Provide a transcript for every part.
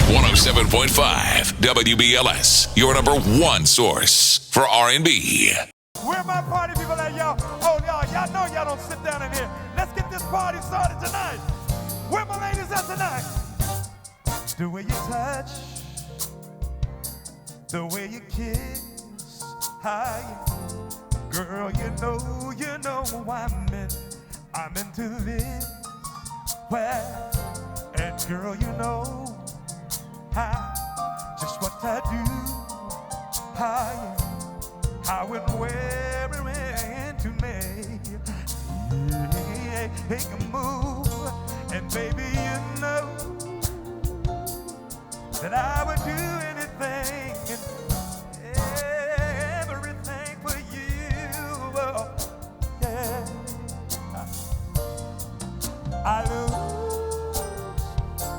107.5 WBLS, your number one source for R&B. Where my party people at, y'all? Oh, y'all know y'all don't sit down in here. Let's get this party started tonight. Where my ladies at tonight? The way you touch, the way you kiss, how you, girl, you know I'm into this. Well, and girl, you know just what I do, how and where and to make a move, and baby, you know that I would do anything and everything for you. Oh, yeah, I lose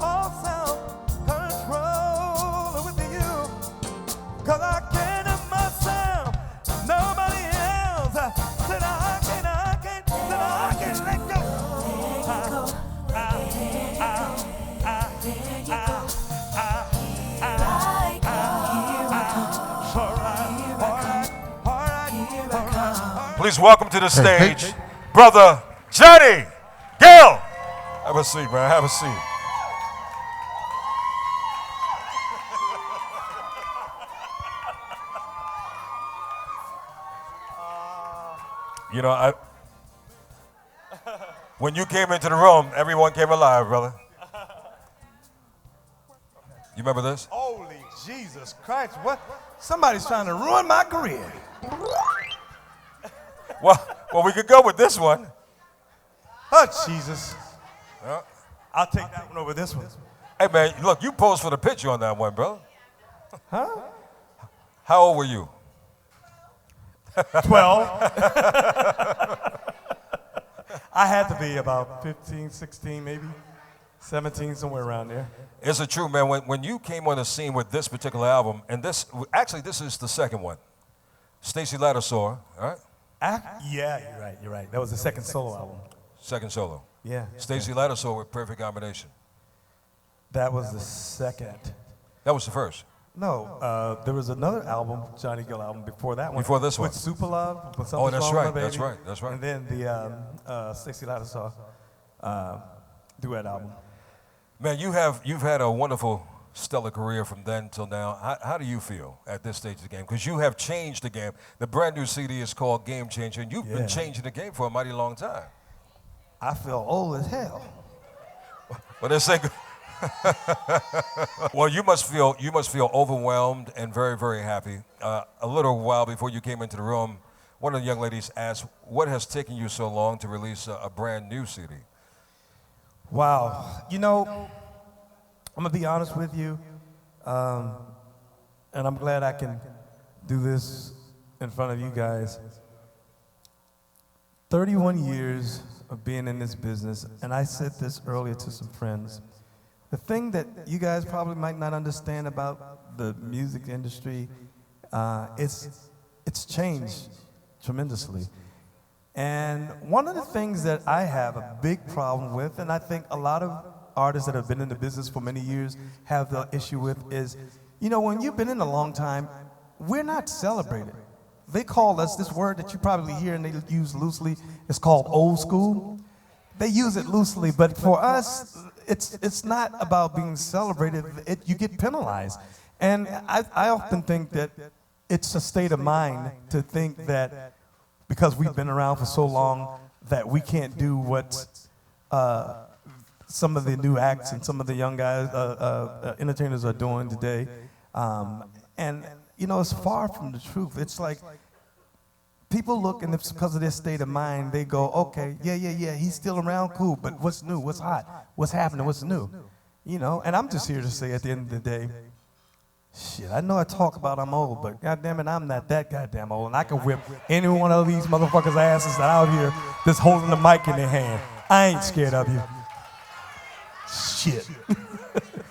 all self-control with you, 'cause I can't help myself, nobody else, that I can't let go. Please welcome to the stage, Brother Johnny Gill. Have a seat, man. Have a seat. You know, when you came into the room, everyone came alive, brother. You remember this? Holy Jesus Christ, what? Somebody's trying to ruin my career. Well, we could go with this one. Oh, Jesus. Yeah. I'll take that one over this one. Hey, man, look, you posed for the picture on that one, bro. Huh? How old were you? 12. I had to be about 15, 16, maybe 17, somewhere around there. Is it true, man, when you came on the scene with this particular album, and this is the second one, Stacey Lattisaw, all right? Yeah, you're right. That was the second solo album. Second solo. Yeah. Stacey Lattisaw with Perfect Combination. That was the second. That was the first. No, there was another album, Johnny Gill album, before that one. Before this one. With Super Love. With Oh, that's Wrong right, with My that's Baby. right, that's right. And then the Stacey Lattisaw duet album. Man, you've had a wonderful, stellar career from then till now. How do you feel at this stage of the game? Because you have changed the game. The brand new CD is called Game Changer, and you've been changing the game for a mighty long time. I feel old as hell. Well, they say, well, you must feel overwhelmed and very, very happy. A little while before you came into the room, one of the young ladies asked, "What has taken you so long to release a brand new CD?" Wow. You know, I'm going to be honest with you, and I'm glad I can do this in front of you guys. 31 years of being in this business, and I said this earlier to some friends. The thing that you guys probably might not understand about the music industry, it's changed tremendously. And one of the things that I have a big problem with, and I think a lot of artists that have been in the business for many years have the issue with, is, you know, when you've been in a long time, we're not celebrated. They call us, this word that you probably hear and they use loosely, it's called old school. They use it loosely, but for us, it's not about being celebrated. You get penalized. And I often think that it's a state of mind to think that because we've been around for so long that we can't do what some of the new acts and some of the young guys, entertainers are doing today. And, you know, it's far from the truth. It's like people look, and it's because of their state of mind, they go, okay, yeah, he's still around, cool, but what's new, what's hot, what's happening, what's new? You know, and I'm just here to say at the end of the day, shit, I know I talk about I'm old, but goddamn it, I'm not that goddamn old, and I can whip any one of these motherfuckers' asses that out here that's holding the mic in their hand. I ain't scared of you. Shit.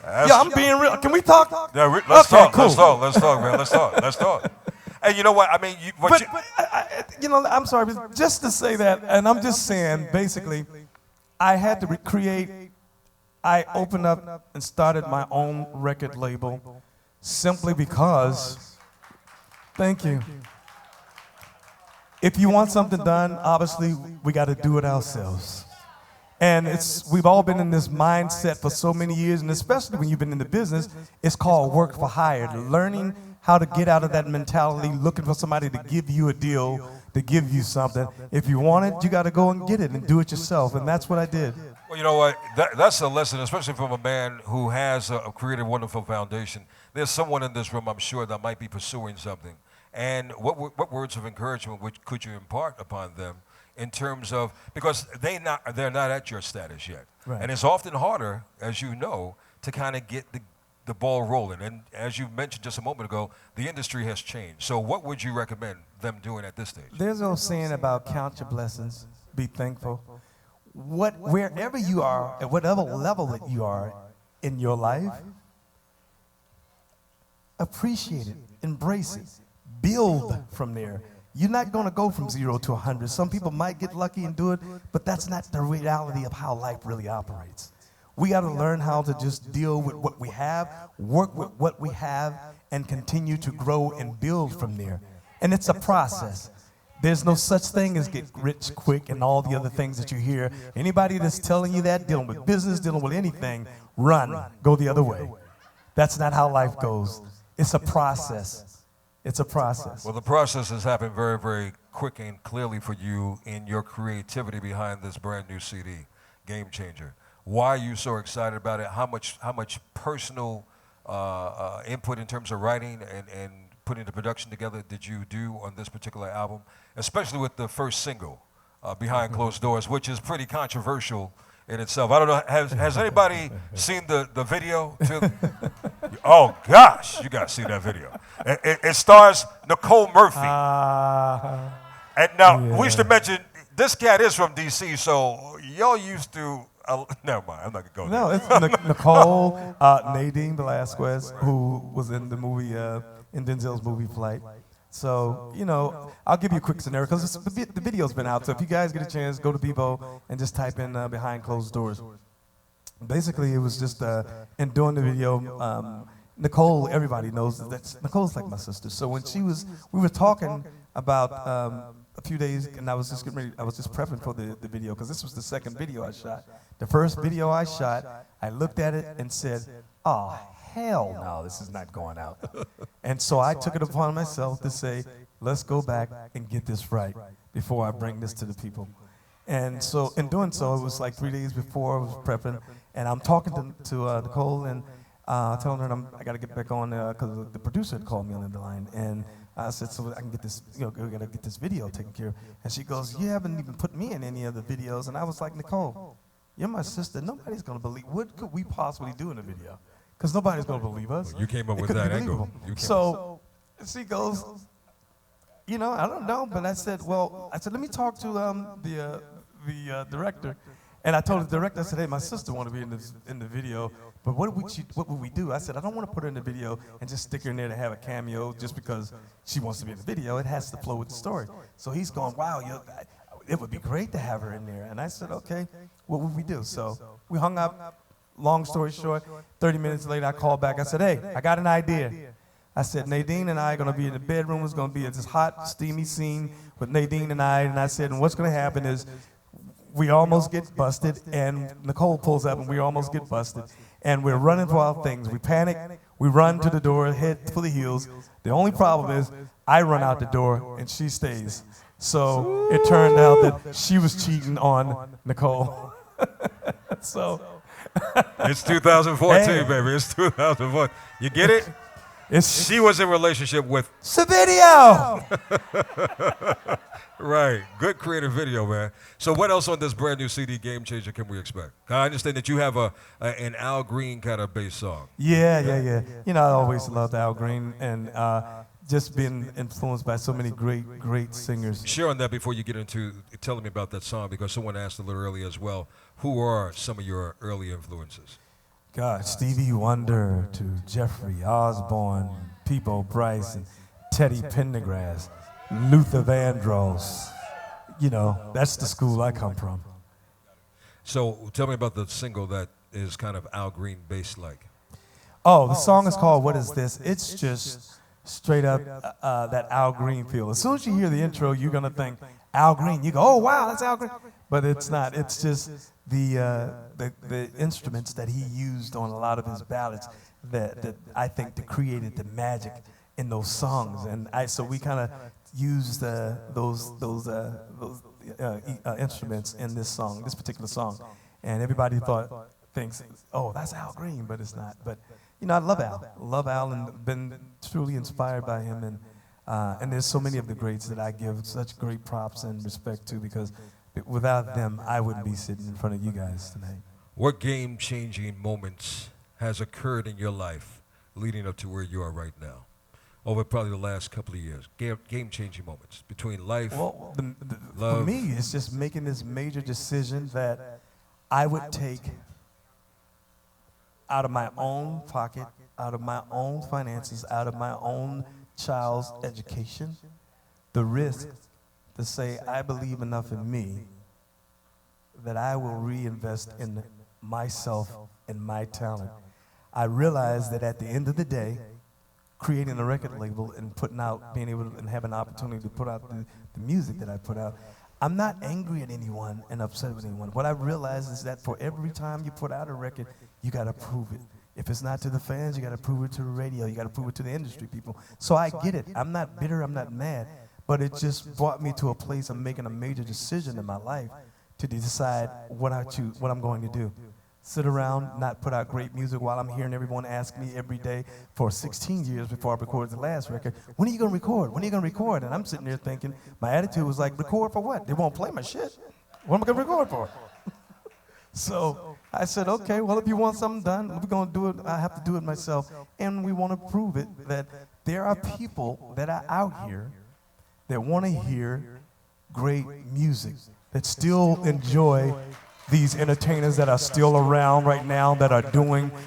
Yeah, I'm being real. Can we talk? Yeah, let's talk. Cool. Let's talk, man. Let's talk. Hey, you know what? I mean, you know, I'm sorry, but just to say that, and I'm just saying, basically, I had to recreate I opened up and started my own record label simply because, thank you. If you want something done, obviously we got to do it ourselves. And we've all been in this mindset for so many years, and especially when you've been in the business, it's called work for hire. Learning how to get out of that mentality, looking for somebody to give you a deal, to give you something. If you want it, you got to go and get it and do it yourself, and that's what I did. Well, you know what? That's a lesson, especially from a man who has created a wonderful foundation. There's someone in this room, I'm sure, that might be pursuing something. And what words of encouragement could you impart upon them in terms of, because they're not at your status yet. Right. And it's often harder, as you know, to kind of get the ball rolling. And as you mentioned just a moment ago, the industry has changed. So what would you recommend them doing at this stage? There's no saying about count your blessings, be thankful. Wherever you are, at whatever level that you are in your life, appreciate it, embrace it, build from there. You're not going to go from 0 to 100. Some people might get lucky and do it, but that's not the reality of how life really operates. We got to learn how to just deal with what we have, work with what we have, and continue to grow and build from there. And it's a process. There's no such thing as get rich quick and all the other things that you hear. Anybody that's telling you that, dealing with business, dealing with anything, run, go the other way. That's not how life goes. It's a process. It's a process. Well, the process has happened very, very quick and clearly for you in your creativity behind this brand new CD, Game Changer. Why are you so excited about it? How much personal input in terms of writing and putting the production together did you do on this particular album, especially with the first single, Behind Closed Doors, which is pretty controversial in itself. I don't know, has anybody seen the video? Oh, gosh, you got to see that video. It stars Nicole Murphy. And now, we used to mention, this cat is from D.C., so y'all used to, never mind, I'm not going to go there. No, it's Nicole, Nadine Velasquez, who was in the movie, in Denzel's movie Flight. So, you know, I'll give you a quick scenario, because the video's been out, so if you guys get a chance, go to Bebo and just type in Behind Closed Doors. Basically, it was just, in doing the video, Nicole, everybody knows that Nicole's like my sister. So when we were talking about a few days, and I was just prepping for the video, because this was the second video I shot. The first video I shot, I looked at it and said, oh, hell no, this is not going out. And so I took it upon myself to say, let's go back and get this right before I bring this to the people. And so in doing so, it was like 3 days before I was prepping, and I'm talking to Nicole and telling her I got to get back on because the producer had called me on the line, and I said, so I can get this, we got to get this video taken care of. And she goes, you haven't even put me in any of the videos. And I was like, Nicole, you're my sister. Nobody's going to believe. What could we possibly do in the video? Because nobody's going to believe us. You came up with that angle. So she goes, I don't know. But I said, let me talk to the director. And I told the director, I said, hey, my sister want to be in the video, but what would we do? I said, I don't want to put her in the video and just stick her in there to have a cameo just because she wants to be in the video. It has to flow with the story. So he's going, wow, it would be great to have her in there. And I said, okay, what would we do? So we hung up. Long story short, 30 minutes later, I called back. I said, hey, I got an idea. I said, Nadine and I are going to be in the bedroom. It's going to be this hot, steamy scene with Nadine and I. And I said, and what's going to happen is we almost get busted, and Nicole pulls up, and we almost get busted. And we're running for our things. We panic. We run to the door, head for the heels. The only problem is I run out the door, and she stays. So it turned out that she was cheating on Nicole. So... It's 2014, baby. It's 2014. You get it? She was in a relationship with video. Right. Good creative video, man. So what else on this brand new CD, Game Changer, can we expect? I understand that you have an Al Green kind of bass song. Yeah. I always loved Al Green, and just been influenced by so many great singers. Share on that before you get into telling me about that song, because someone asked a little earlier as well. Who are some of your early influences? God, Stevie Wonder to Jeffrey Osborne, Peabo Bryce, and Teddy Pendergrass, Luther Vandross. That's the school I come from. So tell me about the single that is kind of Al Green bass like? Oh, the song is called What Is This? It's just straight up that Al Green feel. As soon as you hear the intro, you're going to think Al Green. You go, oh, wow, that's Al Green. But it's not. It's just the instruments that he used on a lot of his ballads that I think that created the magic in those songs. And so we kind of used those instruments in this song, this particular song. And everybody thinks, oh, that's Al Green, but it's not. But, you know, I love Al and been truly inspired by him. And there's so many of the greats that I give such great props and respect to, because without them, I wouldn't be sitting in front of you guys tonight. What game-changing moments has occurred in your life leading up to where you are right now? Over probably the last couple of years, game-changing moments between life, love. For me, it's just making this major decision that I would take out of my own pocket, out of my own finances, out of my own child's education, the risk to say, I believe enough in me that I will reinvest in myself and my talent. I realize that at the end of the day, creating a record label and putting out, being able to and having an opportunity to put out the music that I put out, I'm not angry at anyone and upset with anyone. What I realize is that for every time you put out a record, you got to prove it. If it's not to the fans, you got to prove it to the radio. You got to prove it to the industry people. So I get it. I'm not bitter. I'm not mad. But it just brought me to a place of making a major decision in my life to decide what I'm going to do. Sit around, not put out great music while I'm hearing everyone ask me every day for 16 years before I recorded the last record, when are you going to record? When are you going to record? And I'm sitting there thinking, my attitude was like, record for what? They won't play my shit. What am I going to record for? So I said, okay, well, if you want something done, we're going to do it. I have to do it myself. And we want to prove it that there are people that are out here that want to hear great music, that still enjoy these entertainers that are still around right now, that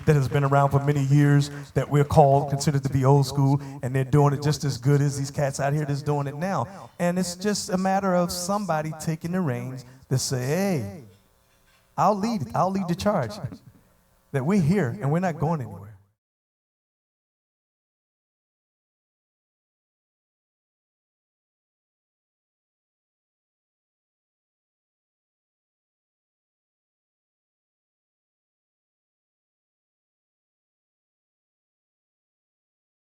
has been around for many years, that we're considered to be old school, and they're doing it just as good as these cats out here that's doing it now. And it's just a matter of somebody taking the reins to say, hey, I'll lead the charge, that we're here and we're not going anywhere.